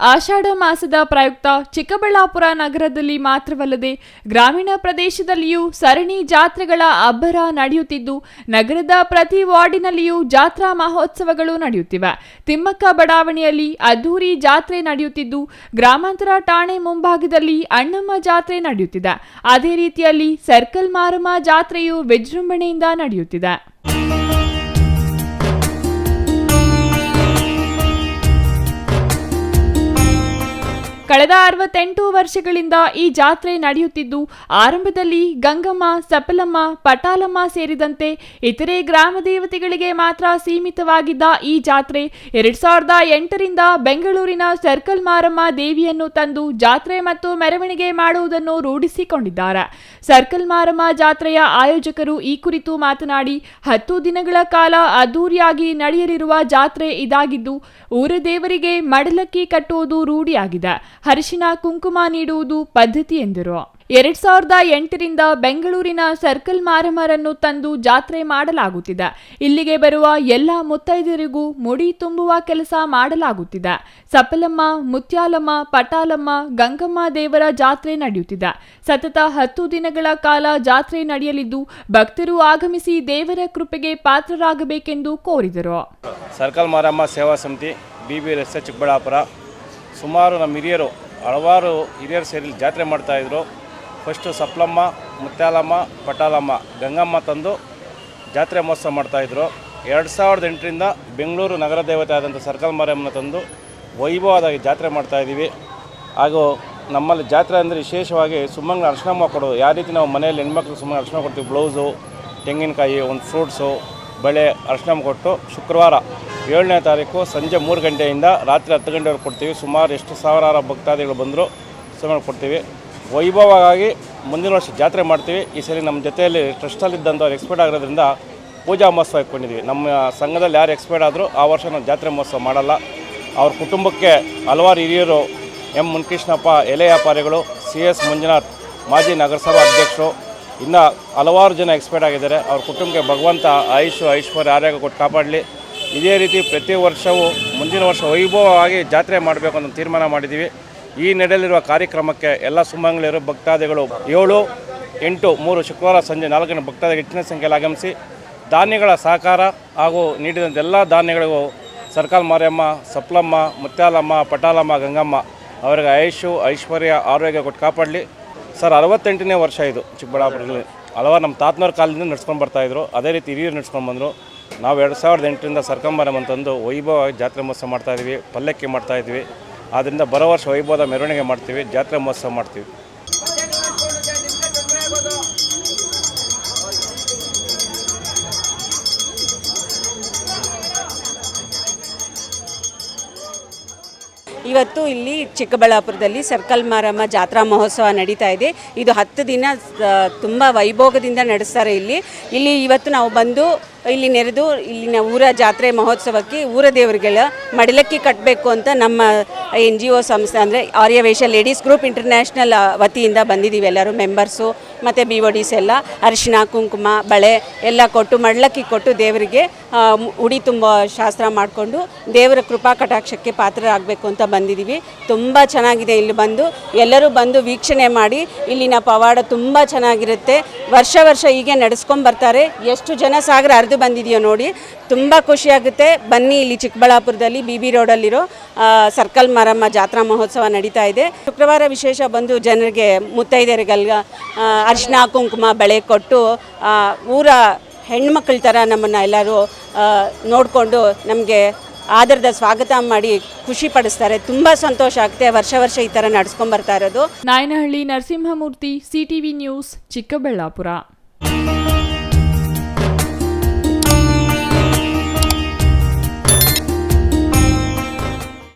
ಆಷಾಢ ಮಾಸದ ಪ್ರಯುಕ್ತ ಚಿಕ್ಕಬಳ್ಳಾಪುರ ನಗರದಲ್ಲಿ ಮಾತ್ರವಲ್ಲದೆ ಗ್ರಾಮೀಣ ಪ್ರದೇಶದಲ್ಲಿಯೂ ಸರಣಿ ಜಾತ್ರೆಗಳ ಅಬ್ಬರ ನಡೆಯುತ್ತಿದ್ದು, ನಗರದ ಪ್ರತಿ ವಾರ್ಡಿನಲ್ಲಿಯೂ ಜಾತ್ರಾ ಮಹೋತ್ಸವಗಳು ನಡೆಯುತ್ತಿವೆ. ತಿಮ್ಮಕ್ಕ ಬಡಾವಣೆಯಲ್ಲಿ ಅದ್ದೂರಿ ಜಾತ್ರೆ ನಡೆಯುತ್ತಿದ್ದು, ಗ್ರಾಮಾಂತರ ಠಾಣೆ ಮುಂಭಾಗದಲ್ಲಿ ಅಣ್ಣಮ್ಮ ಜಾತ್ರೆ ನಡೆಯುತ್ತಿದೆ. ಅದೇ ರೀತಿಯಲ್ಲಿ ಸರ್ಕಲ್ ಮಾರಮ್ಮ ಜಾತ್ರೆಯು ವಿಜೃಂಭಣೆಯಿಂದ ನಡೆಯುತ್ತಿದೆ. ಕಳೆದ 68 ವರ್ಷಗಳಿಂದ ಈ ಜಾತ್ರೆ ನಡೆಯುತ್ತಿದ್ದು, ಆರಂಭದಲ್ಲಿ ಗಂಗಮ್ಮ, ಸಪ್ಪಲಮ್ಮ, ಪಟಾಲಮ್ಮ ಸೇರಿದಂತೆ ಇತರೆ ಗ್ರಾಮ ದೇವತೆಗಳಿಗೆ ಮಾತ್ರ ಸೀಮಿತವಾಗಿದ್ದ ಈ ಜಾತ್ರೆ 2008ರಿಂದ ಬೆಂಗಳೂರಿನ ಸರ್ಕಲ್ ಮಾರಮ್ಮ ದೇವಿಯನ್ನು ತಂದು ಜಾತ್ರೆ ಮತ್ತು ಮೆರವಣಿಗೆ ಮಾಡುವುದನ್ನು ರೂಢಿಸಿಕೊಂಡಿದ್ದಾರೆ. ಸರ್ಕಲ್ ಮಾರಮ್ಮ ಜಾತ್ರೆಯ ಆಯೋಜಕರು ಈ ಕುರಿತು ಮಾತನಾಡಿ, 10 ದಿನಗಳ ಕಾಲ ಅದ್ದೂರಿಯಾಗಿ ನಡೆಯಲಿರುವ ಜಾತ್ರೆ ಇದಾಗಿದ್ದು, ಊರ ದೇವರಿಗೆ ಮಡಲಕ್ಕಿ ಕಟ್ಟುವುದು ರೂಢಿಯಾಗಿದೆ. ಅರಿಶಿನ ಕುಂಕುಮ ನೀಡುವುದು ಪದ್ಧತಿ ಎಂದರು. 2008ರಿಂದ ಬೆಂಗಳೂರಿನ ಸರ್ಕಲ್ ಮಾರಮ್ಮರನ್ನು ತಂದು ಜಾತ್ರೆ ಮಾಡಲಾಗುತ್ತಿದೆ. ಇಲ್ಲಿಗೆ ಬರುವ ಎಲ್ಲ ಮುತ್ತೈದರಿಗೂ ಮುಡಿ ತುಂಬುವ ಕೆಲಸ ಮಾಡಲಾಗುತ್ತಿದೆ. ಸಪ್ಪಲಮ್ಮ, ಮುತ್ಯಾಲಮ್ಮ, ಪಟಾಲಮ್ಮ, ಗಂಗಮ್ಮ ದೇವರ ಜಾತ್ರೆ ನಡೆಯುತ್ತಿದೆ. ಸತತ 10 ದಿನಗಳ ಕಾಲ ಜಾತ್ರೆ ನಡೆಯಲಿದ್ದು, ಭಕ್ತರು ಆಗಮಿಸಿ ದೇವರ ಕೃಪೆಗೆ ಪಾತ್ರರಾಗಬೇಕೆಂದು ಕೋರಿದರು. ಸರ್ಕಲ್ ಮಾರಮ್ಮ ಸೇವಾ ಸಮಿತಿ BB ರಸ್ತೆ ಚಿಕ್ಕಬಳ್ಳಾಪುರ. ಸುಮಾರು ನಮ್ಮ ಹಿರಿಯರು ಹಲವಾರು ಹಿರಿಯರು ಸೇರಿ ಜಾತ್ರೆ ಮಾಡ್ತಾಯಿದ್ರು. ಫಸ್ಟು ಸಪ್ಲಮ್ಮ, ಮುತ್ಯಾಲಮ್ಮ, ಪಟಾಲಮ್ಮ, ಗಂಗಮ್ಮ ತಂದು ಜಾತ್ರೆ ಮಹೋತ್ಸವ ಮಾಡ್ತಾಯಿದ್ರು. 2008ರಿಂದ ಬೆಂಗಳೂರು ನಗರ ದೇವತೆ ಆದಂಥ ಸರ್ಕಲ್ ಮಾರಮ್ಮನ ತಂದು ವೈಭವವಾಗಿ ಜಾತ್ರೆ ಮಾಡ್ತಾಯಿದ್ದೀವಿ. ಹಾಗೂ ನಮ್ಮಲ್ಲಿ ಜಾತ್ರೆ ಅಂದರೆ ವಿಶೇಷವಾಗಿ ಸುಮ್ಮನೆ ಅರ್ಶನ ಕೊಡೋದು. ಯಾವ ರೀತಿ ನಾವು ಮನೆಯಲ್ಲಿ ಹೆಣ್ಮಕ್ಳು ಸುಮ್ಮನೆ ಅರ್ಶನ ಕೊಡ್ತೀವಿ, ಬ್ಲೌಸು, ತೆಂಗಿನಕಾಯಿ, ಒಂದು ಫ್ರೂಟ್ಸು, ಬಳೆ, ಅರ್ಶನ ಕೊಟ್ಟು ಶುಕ್ರವಾರ 7ನೇ ತಾರೀಕು ಸಂಜೆ 3 ಗಂಟೆಯಿಂದ ರಾತ್ರಿ 10 ಗಂಟೆವರೆಗೆ ಕೊಡ್ತೀವಿ. ಸುಮಾರು ಎಷ್ಟು ಸಾವಿರಾರು ಭಕ್ತಾದಿಗಳು ಬಂದರೂ ಸುಮ್ಮನೆ ಕೊಡ್ತೀವಿ. ವೈಭವವಾಗಿ ಮುಂದಿನ ವರ್ಷ ಜಾತ್ರೆ ಮಾಡ್ತೀವಿ. ಈ ಸಲ ನಮ್ಮ ಜೊತೆಯಲ್ಲಿ ಟ್ರಸ್ಟಲ್ಲಿದ್ದಂಥವ್ರು ಎಕ್ಸ್ಪೈರ್ಡ್ ಆಗಿರೋದ್ರಿಂದ ಪೂಜಾ ಮಹೋತ್ಸವ ಇಟ್ಕೊಂಡಿದ್ವಿ. ನಮ್ಮ ಸಂಘದಲ್ಲಿ ಯಾರು ಎಕ್ಸ್ಪೈರ್ಡ್ ಆದರೂ ಆ ವರ್ಷ ನಾವು ಜಾತ್ರೆ ಮಹೋತ್ಸವ ಮಾಡಲ್ಲ. ಅವ್ರ ಕುಟುಂಬಕ್ಕೆ ಹಲವಾರು ಹಿರಿಯರು, ಎಂ ಮುನ್ಕೃಷ್ಣಪ್ಪ, ಎಲೆ ವ್ಯಾಪಾರಿಗಳು, CS ಮಂಜುನಾಥ್, ಮಾಜಿ ನಗರಸಭಾ ಅಧ್ಯಕ್ಷರು, ಇನ್ನು ಹಲವಾರು ಜನ ಎಕ್ಸ್ಪೈರ್ಡ್ ಆಗಿದ್ದಾರೆ. ಅವ್ರ ಕುಟುಂಬಕ್ಕೆ ಭಗವಂತ ಆಯುಷು, ಐಶ್ವರ್ಯ, ಆರೋಗ್ಯ ಕೊಟ್ಟು ಕಾಪಾಡಲಿ. ಇದೇ ರೀತಿ ಪ್ರತಿ ವರ್ಷವೂ ಮುಂದಿನ ವರ್ಷ ವೈಭವವಾಗಿ ಜಾತ್ರೆ ಮಾಡಬೇಕು ಅಂತ ತೀರ್ಮಾನ ಮಾಡಿದ್ದೀವಿ. ಈ ನಡೆಯಲಿರುವ ಕಾರ್ಯಕ್ರಮಕ್ಕೆ ಎಲ್ಲ ಸುಮಂಗಳರು, ಭಕ್ತಾದಿಗಳು 7, 8, 3 ಶುಕ್ರವಾರ ಸಂಜೆ 4 ಗಂಟೆ ಭಕ್ತಾದಿಗಳು ಹೆಚ್ಚಿನ ಸಂಖ್ಯೆಯಲ್ಲಿ ಆಗಮಿಸಿ ಧಾನ್ಯಗಳ ಸಹಕಾರ ಹಾಗೂ ನೀಡಿದಂಥ ಎಲ್ಲ ಧಾನ್ಯಗಳಿಗೂ ಸರ್ಕಲ್ ಮಾರಮ್ಮ, ಸಪ್ಲಮ್ಮ, ಮುತ್ಯಾಲಮ್ಮ, ಪಟಾಲಮ್ಮ, ಗಂಗಮ್ಮ ಅವರಿಗೆ ಆಯುಷು, ಐಶ್ವರ್ಯ, ಆರೋಗ್ಯ ಕೊಟ್ಟು ಕಾಪಾಡಲಿ. ಸರ್ 68ನೇ ವರ್ಷ ಇದು ಚಿಕ್ಕಬಳ್ಳಾಪುರದಲ್ಲಿ. ಹಲವಾರು ನಮ್ಮ ತಾತನವ್ರ ಕಾಲದಿಂದ ನಡ್ಸ್ಕೊಂಡು ಬರ್ತಾಯಿದ್ರು. ಅದೇ ರೀತಿ ಹಿರಿಯರು ನಡ್ಸ್ಕೊಂಡು ಬಂದರು. ನಾವು 2008ರಿಂದ ಸರ್ಕಲ್ ಮಾರಮ್ಮ ತಂದು ವೈಭವವಾಗಿ ಜಾತ್ರೆ ಮಹೋತ್ಸವ ಮಾಡ್ತಾಯಿದ್ವಿ, ಪಲ್ಲಕ್ಕಿ ಮಾಡ್ತಾಯಿದ್ವಿ. ಆದ್ದರಿಂದ ಬರೋ ವರ್ಷ ವೈಭವದ ಮೆರವಣಿಗೆ ಮಾಡ್ತೀವಿ, ಜಾತ್ರೆ ಮಹೋತ್ಸವ ಮಾಡ್ತೀವಿ. ಇವತ್ತು ಇಲ್ಲಿ ಚಿಕ್ಕಬಳ್ಳಾಪುರದಲ್ಲಿ ಸರ್ಕಲ್ ಮಾರಮ್ಮ ಜಾತ್ರಾ ಮಹೋತ್ಸವ ನಡೀತಾ ಇದೆ. ಇದು 10 ದಿನ ತುಂಬ ವೈಭೋಗದಿಂದ ನಡೆಸ್ತಾರೆ. ಇಲ್ಲಿ ಇವತ್ತು ನಾವು ಬಂದು ಇಲ್ಲಿ ನೆರೆದು ಇಲ್ಲಿನ ಊರ ಜಾತ್ರೆ ಮಹೋತ್ಸವಕ್ಕೆ ಊರ ದೇವರುಗಳ ಮಡಲಕ್ಕಿ ಕಟ್ಟಬೇಕು ಅಂತ ನಮ್ಮ NGO ಸಂಸ್ಥೆ ಅಂದರೆ ಆರ್ಯವೈಶ್ಯ ಲೇಡೀಸ್ ಗ್ರೂಪ್ ಇಂಟರ್ನ್ಯಾಷನಲ್ ವತಿಯಿಂದ ಬಂದಿದ್ದೀವಿ. ಎಲ್ಲರೂ ಮೆಂಬರ್ಸು ಮತ್ತು BODs ಎಲ್ಲ ಅರಿಶಿನ ಕುಂಕುಮ ಬಳೆ ಎಲ್ಲ ಕೊಟ್ಟು ಮಡಲಕ್ಕಿ ಕೊಟ್ಟು ದೇವರಿಗೆ ಉಡಿ ತುಂಬ ಶಾಸ್ತ್ರ ಮಾಡಿಕೊಂಡು ದೇವರ ಕೃಪಾ ಕಟಾಕ್ಷಕ್ಕೆ ಪಾತ್ರರಾಗಬೇಕು ಅಂತ ಬಂದಿದ್ದೀವಿ. ತುಂಬ ಚೆನ್ನಾಗಿದೆ. ಇಲ್ಲಿ ಬಂದು ಎಲ್ಲರೂ ಬಂದು ವೀಕ್ಷಣೆ ಮಾಡಿ ಇಲ್ಲಿನ ಪವಾಡ ತುಂಬ ಚೆನ್ನಾಗಿರುತ್ತೆ. ವರ್ಷ ಹೀಗೆ ನಡೆಸ್ಕೊಂಡು ಬರ್ತಾರೆ. ಎಷ್ಟು ಜನ ಸಾಗರ ಹರಿದು ಬಂದಿದೆಯೋ ನೋಡಿ, ತುಂಬ ಖುಷಿಯಾಗುತ್ತೆ. ಬನ್ನಿ, ಇಲ್ಲಿ ಚಿಕ್ಕಬಳ್ಳಾಪುರದಲ್ಲಿ BB ರೋಡಲ್ಲಿರೋ ಸರ್ಕಲ್ ಮಾರಮ್ಮ ಜಾತ್ರಾ ಮಹೋತ್ಸವ ನಡೀತಾ ಇದೆ. ಶುಕ್ರವಾರ ವಿಶೇಷ ಬಂದು ಜನರಿಗೆ ಮುತ್ತೈದೆಯರಿಗೆಲ್ಲ ಅರಿಶಿನ ಕುಂಕುಮ ಬಳೆ ಕೊಟ್ಟು ಊರ ಹೆಣ್ಮಕ್ಳ ಥರ ನಮ್ಮನ್ನು ಎಲ್ಲರೂ ನೋಡಿಕೊಂಡು ನಮಗೆ ಆದರದ ಸ್ವಾಗತ ಮಾಡಿ ಖುಷಿ ಪಡಿಸ್ತಾರೆ. ತುಂಬ ಸಂತೋಷ ಆಗುತ್ತೆ. ವರ್ಷ ಈ ಥರ ನಡೆಸ್ಕೊಂಡು ಬರ್ತಾ ಇರೋದು. Nayanahalli Narasimhamurthy, CTV news, Chikkaballapur.